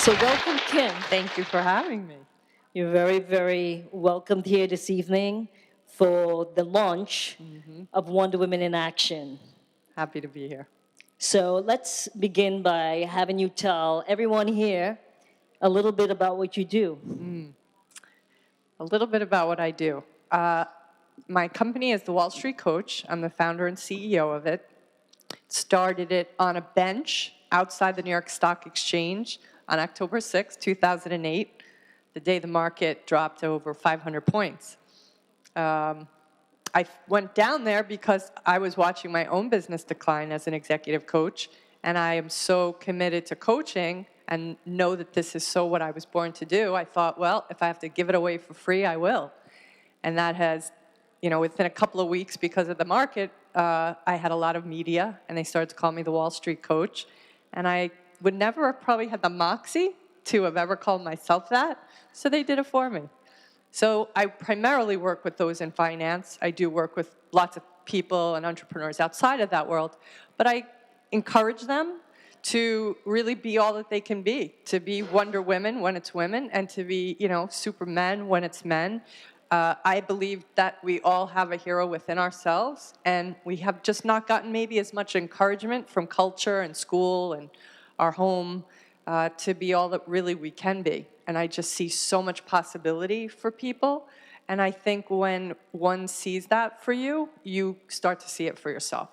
So welcome, Kim. Thank you for having me. You're very, very welcomed here this evening for the launch of Wonder Women in Action. Happy to be here. So let's begin by having you tell everyone here a little bit about what you do. A little bit about what I do. My company is the Wall Street Coach. I'm the founder and CEO of it. Started it on a bench outside the New York Stock Exchange on October 6, 2008, the day the market dropped over 500 points. I went down there because I was watching my own business decline as an executive coach, and I am so committed to coaching and know that this is so what I was born to do. I thought, well, if I have to give it away for free, I will. And that has, within a couple of weeks, because of the market, I had a lot of media, and they started to call me the Wall Street Coach. And I would never have probably had the moxie to have ever called myself that, so they did it for me. So I primarily work with those in finance. I do work with lots of people and entrepreneurs outside of that world, but I encourage them to really be all that they can be, to be Wonder Women when it's women, and to be, Supermen when it's men. I believe that we all have a hero within ourselves, and we have just not gotten maybe as much encouragement from culture and school and our home to be all that really we can be. And I just see so much possibility for people. And I think when one sees that for you, you start to see it for yourself.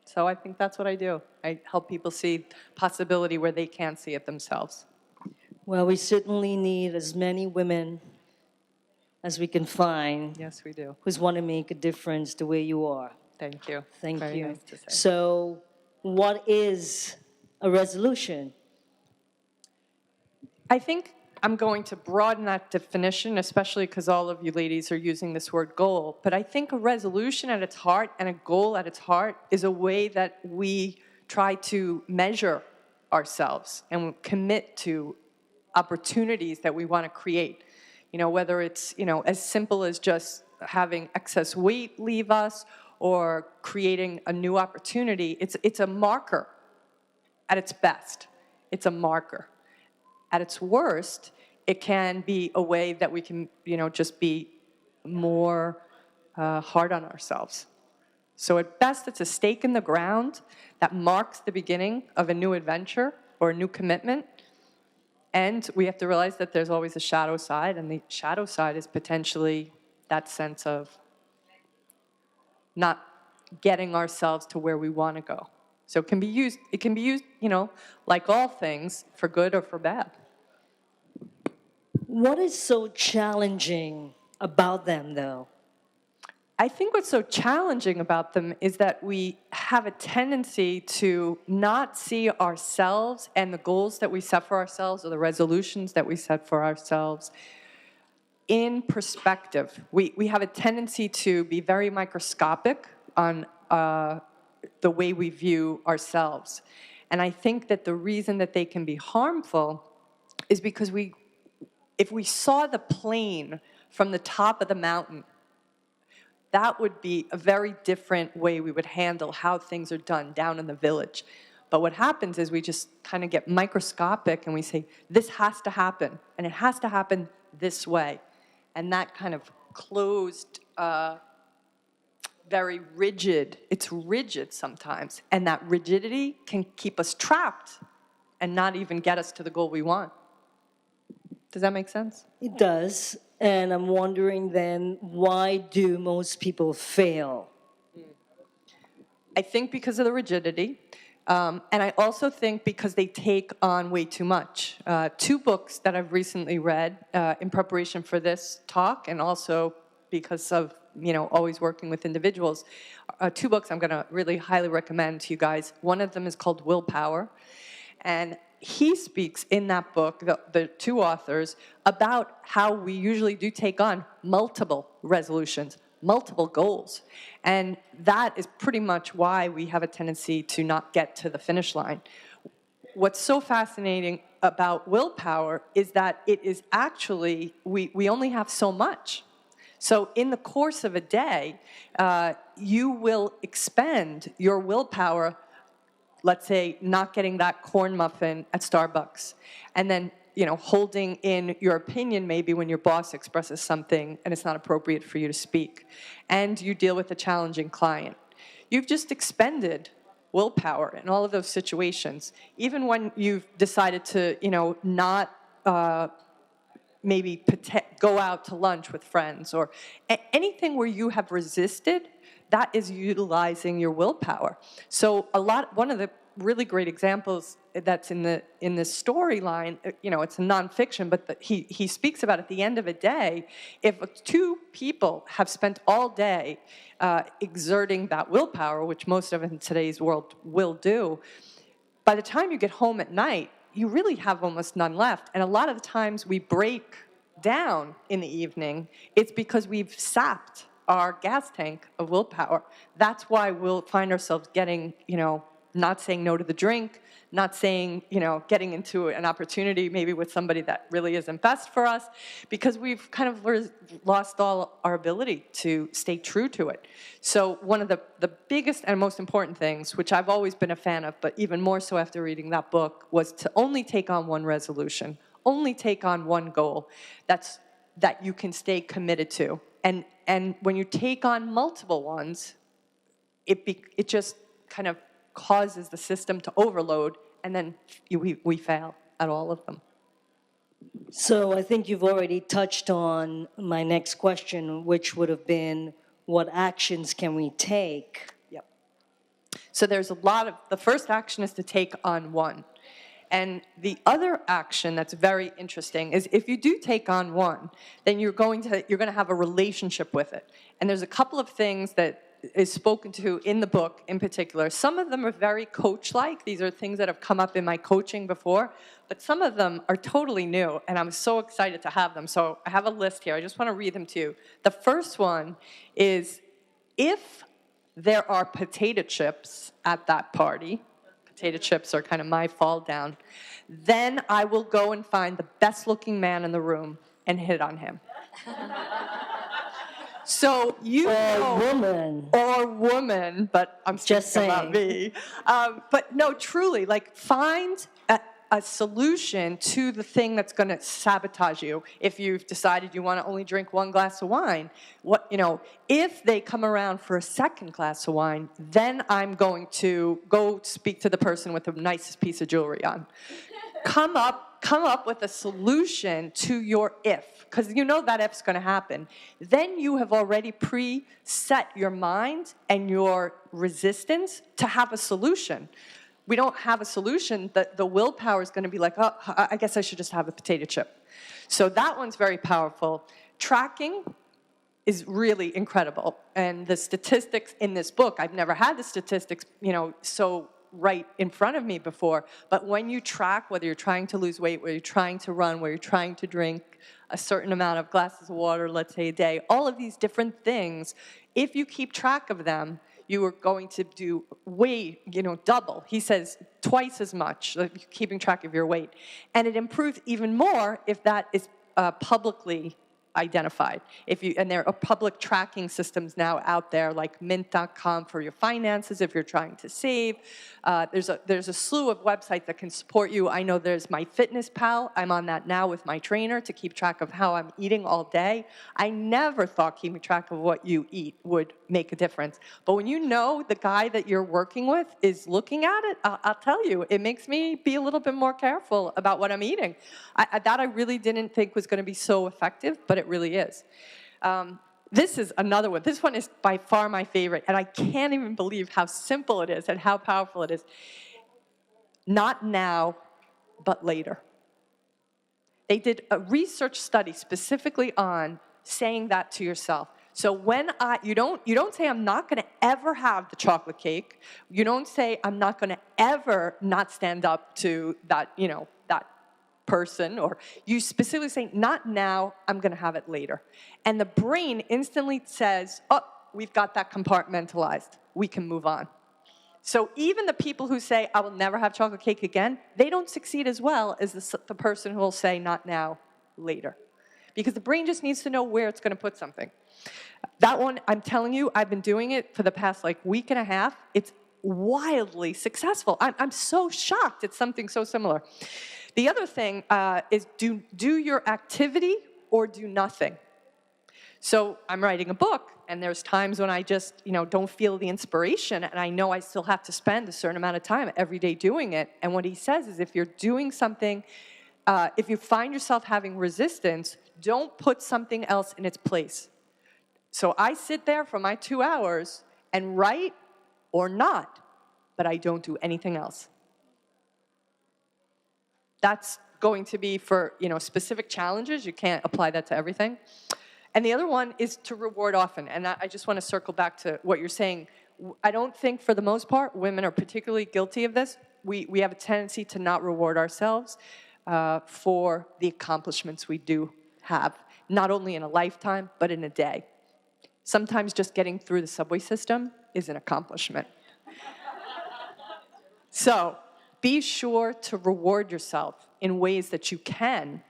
So I think that's what I do. I help people see possibility where they can't see it themselves. Well, we certainly need as many women as we can find. Yes, we do. Who want to make a difference the way you are. Thank you. Thank Very you. nice to say. So what is a resolution? I think I'm going to broaden that definition, especially because all of you ladies are using this word goal. But I think a resolution at its heart and a goal at its heart is a way that we try to measure ourselves and commit to opportunities that we want to create. Whether it's, as simple as just having excess weight leave us or creating a new opportunity. It's a marker at its best. It's a marker. At its worst, it can be a way that we can, just be more hard on ourselves. So at best, it's a stake in the ground that marks the beginning of a new adventure or a new commitment. And we have to realize that there's always a shadow side, and the shadow side is potentially that sense of not getting ourselves to where we want to go. So it can be used, like all things, for good or for bad. What is so challenging about them, though? I think what's so challenging about them is that we have a tendency to not see ourselves and the goals that we set for ourselves or the resolutions that we set for ourselves in perspective. We have a tendency to be very microscopic on the way we view ourselves. And I think that the reason that they can be harmful is because if we saw the plane from the top of the mountain, that would be a very different way we would handle how things are done down in the village. But what happens is we just kind of get microscopic and we say, this has to happen, and it has to happen this way. And that kind of closed, very rigid, it's rigid sometimes. And that rigidity can keep us trapped and not even get us to the goal we want. Does that make sense? It does. And I'm wondering then, why do most people fail? I think because of the rigidity. And I also think because they take on way too much. 2 books that I've recently read in preparation for this talk, and also because of always working with individuals, 2 books I'm going to really highly recommend to you guys. One of them is called Willpower, and he speaks in that book, the 2 authors, about how we usually do take on multiple resolutions, multiple goals. And that is pretty much why we have a tendency to not get to the finish line. What's so fascinating about willpower is that it is actually, we only have so much. So in the course of a day, you will expend your willpower, let's say, not getting that corn muffin at Starbucks. And then holding in your opinion maybe when your boss expresses something and it's not appropriate for you to speak, and you deal with a challenging client. You've just expended willpower in all of those situations. Even when you've decided to, not maybe go out to lunch with friends, or anything where you have resisted, that is utilizing your willpower. So one of the really great examples that's in the storyline, it's a nonfiction, but he speaks about at the end of a day, if two people have spent all day exerting that willpower, which most of us in today's world will do, by the time you get home at night, you really have almost none left. And a lot of the times we break down in the evening, it's because we've sapped our gas tank of willpower. That's why we'll find ourselves getting, not saying no to the drink, not saying, getting into an opportunity maybe with somebody that really isn't best for us, because we've kind of lost all our ability to stay true to it. So one of the biggest and most important things, which I've always been a fan of, but even more so after reading that book, was to only take on one resolution, only take on one goal that you can stay committed to. And when you take on multiple ones, it just kind of causes the system to overload, and then we fail at all of them. So I think you've already touched on my next question, which would have been, what actions can we take? Yep. So there's the first action is to take on one. And the other action that's very interesting is if you do take on one, then you're going to have a relationship with it. And there's a couple of things that is spoken to in the book in particular. Some of them are very coach-like. These are things that have come up in my coaching before, but some of them are totally new, and I'm so excited to have them. So I have a list here. I just want to read them to you. The first one is, if there are potato chips at that party, potato chips are kind of my fall down, then I will go and find the best-looking man in the room and hit on him. So woman, but I'm just speaking saying about me. But no, truly, find a solution to the thing that's going to sabotage you. If you've decided you want to only drink one glass of wine, if they come around for a second glass of wine, then I'm going to go speak to the person with the nicest piece of jewelry on. Come up with a solution to your if, because that if's going to happen. Then you have already preset your mind and your resistance to have a solution. We don't have a solution, the willpower is going to be like, oh, I guess I should just have a potato chip. So that one's very powerful. Tracking is really incredible. And the statistics in this book, I've never had the statistics, so right in front of me before, but when you track, whether you're trying to lose weight, whether you're trying to run, whether you're trying to drink a certain amount of glasses of water, let's say a day, all of these different things, if you keep track of them, you are going to do way, double. He says twice as much, keeping track of your weight. And it improves even more if that is publicly identified. And there are public tracking systems now out there, like mint.com for your finances if you're trying to save. There's a slew of websites that can support you. I know there's MyFitnessPal. I'm on that now with my trainer to keep track of how I'm eating all day. I never thought keeping track of what you eat would make a difference. But when the guy that you're working with is looking at it, I'll tell you, it makes me be a little bit more careful about what I'm eating. I really didn't think was going to be so effective, but it really is. This is another one. This one is by far my favorite, and I can't even believe how simple it is and how powerful it is. Not now, but later. They did a research study specifically on saying that to yourself. So when you don't say, I'm not going to ever have the chocolate cake. You don't say, I'm not going to ever not stand up to that, that person, or you specifically say, not now, I'm going to have it later. And the brain instantly says, oh, we've got that compartmentalized. We can move on. So even the people who say, I will never have chocolate cake again, they don't succeed as well as the person who will say, not now, later. Because the brain just needs to know where it's going to put something. That one, I'm telling you, I've been doing it for the past week and a half. It's wildly successful. I'm so shocked it's something so similar. The other thing is do your activity or do nothing. So I'm writing a book, and there's times when I just, don't feel the inspiration, and I know I still have to spend a certain amount of time every day doing it. And what he says is if you're doing something, if you find yourself having resistance, don't put something else in its place. So I sit there for my 2 hours and write or not, but I don't do anything else. That's going to be for, specific challenges. You can't apply that to everything. And the other one is to reward often. And I just want to circle back to what you're saying. I don't think, for the most part, women are particularly guilty of this. We have a tendency to not reward ourselves for the accomplishments we do have, not only in a lifetime, but in a day. Sometimes just getting through the subway system is an accomplishment. So be sure to reward yourself in ways that you can.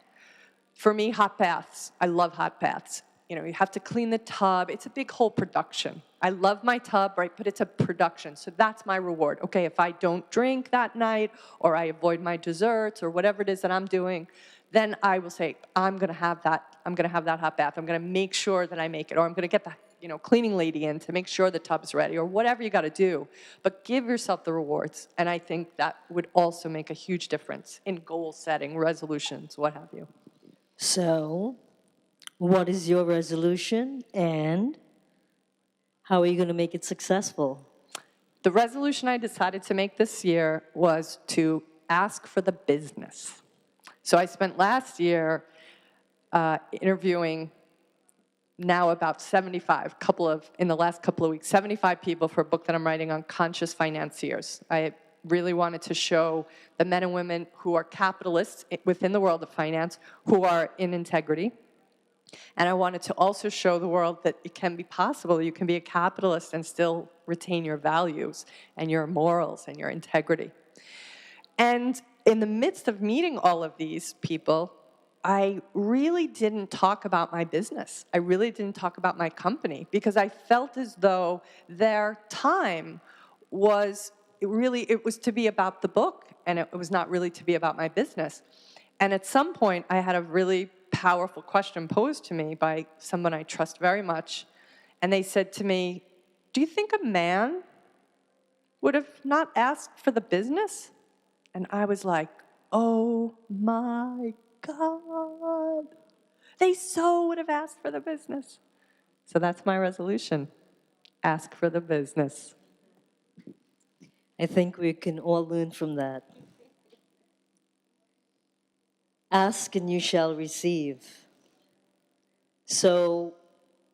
For me, hot baths. I love hot baths. You have to clean the tub. It's a big whole production. I love my tub, right, but it's a production. So that's my reward. Okay, if I don't drink that night, or I avoid my desserts, or whatever it is that I'm doing, then I will say, I'm going to have that hot bath. I'm going to make sure that I make it, or I'm going to get the cleaning lady in to make sure the tub's ready, or whatever you got to do. But give yourself the rewards, and I think that would also make a huge difference in goal setting, resolutions, what have you. So, what is your resolution, and how are you going to make it successful? The resolution I decided to make this year was to ask for the business. So I spent last year interviewing now about 75, in the last couple of weeks, 75 people for a book that I'm writing on conscious financiers. I really wanted to show the men and women who are capitalists within the world of finance, who are in integrity. And I wanted to also show the world that it can be possible. You can be a capitalist and still retain your values and your morals and your integrity. And in the midst of meeting all of these people, I really didn't talk about my business. I really didn't talk about my company, because I felt as though their time was it was to be about the book, and it was not really to be about my business. And at some point, I had a really powerful question posed to me by someone I trust very much. And they said to me, do you think a man would have not asked for the business? And I was like, oh my God. They so would have asked for the business. So that's my resolution. Ask for the business. I think we can all learn from that. Ask and you shall receive. So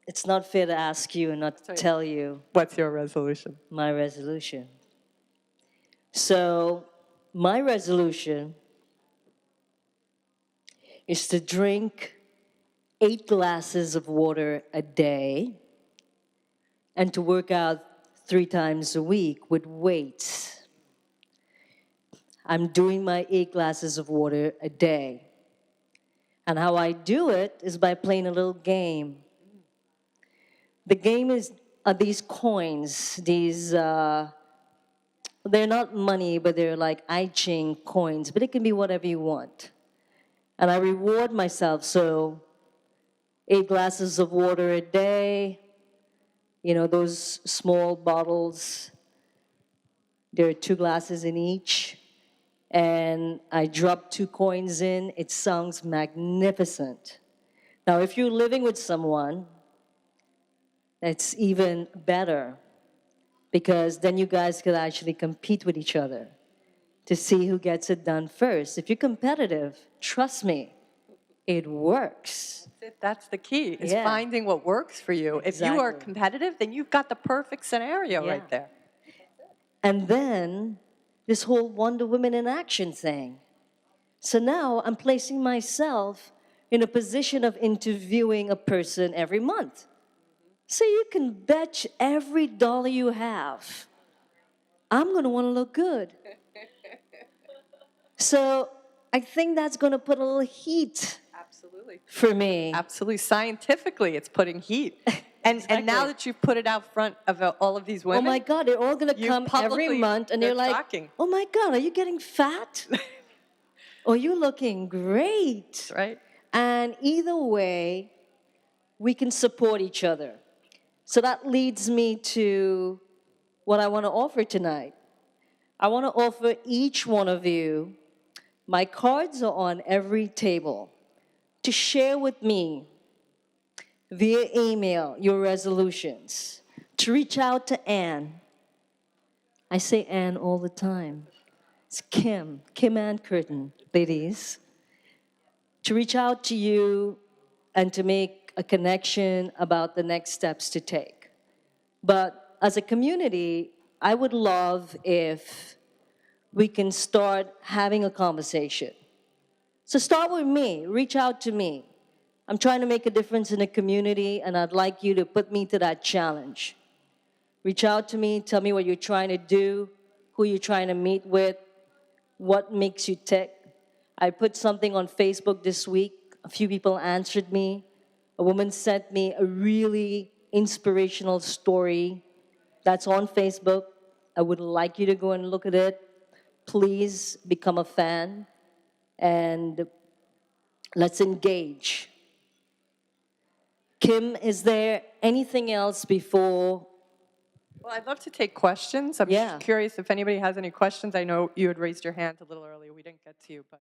it's not fair to ask you and not tell you What's your resolution? my resolution. So my resolution is to drink 8 glasses of water a day and to work out 3 times a week with weights. I'm doing my 8 glasses of water a day. And how I do it is by playing a little game. The game are these coins, they're not money, but they're like I-Ching coins, but it can be whatever you want. And I reward myself, so 8 glasses of water a day, those small bottles, there are 2 glasses in each. And I drop 2 coins in. It sounds magnificent. Now, if you're living with someone, that's even better, because then you guys could actually compete with each other to see who gets it done first. If you're competitive, trust me, it works. That's the key, is finding what works for you. Exactly. If you are competitive, then you've got the perfect scenario right there. And then this whole Wonder Woman in Action thing. So now I'm placing myself in a position of interviewing a person every month. So you can bet every dollar you have, I'm going to want to look good. So I think that's going to put a little heat for me. Absolutely. Scientifically, it's putting heat. And now that you've put it out front of all of these women, oh my God, they're all going to come every month, and they're like, tracking. oh my God, are you getting fat? Oh, you're looking great. Right? And either way, we can support each other. So that leads me to what I want to offer tonight. I want to offer each one of you, my cards are on every table, to share with me via email your resolutions, to reach out to Ann. I say Ann all the time. It's Kim Ann Curtin, ladies. To reach out to you and to make a connection about the next steps to take. But as a community, I would love if we can start having a conversation. So start with me, reach out to me. I'm trying to make a difference in the community, and I'd like you to put me to that challenge. Reach out to me, tell me what you're trying to do, who you're trying to meet with, what makes you tick. I put something on Facebook this week. A few people answered me. A woman sent me a really inspirational story that's on Facebook. I would like you to go and look at it. Please become a fan and let's engage. Kim, is there anything else before? Well, I'd love to take questions. I'm Yeah. just curious if anybody has any questions. I know you had raised your hand a little earlier. We didn't get to you, but.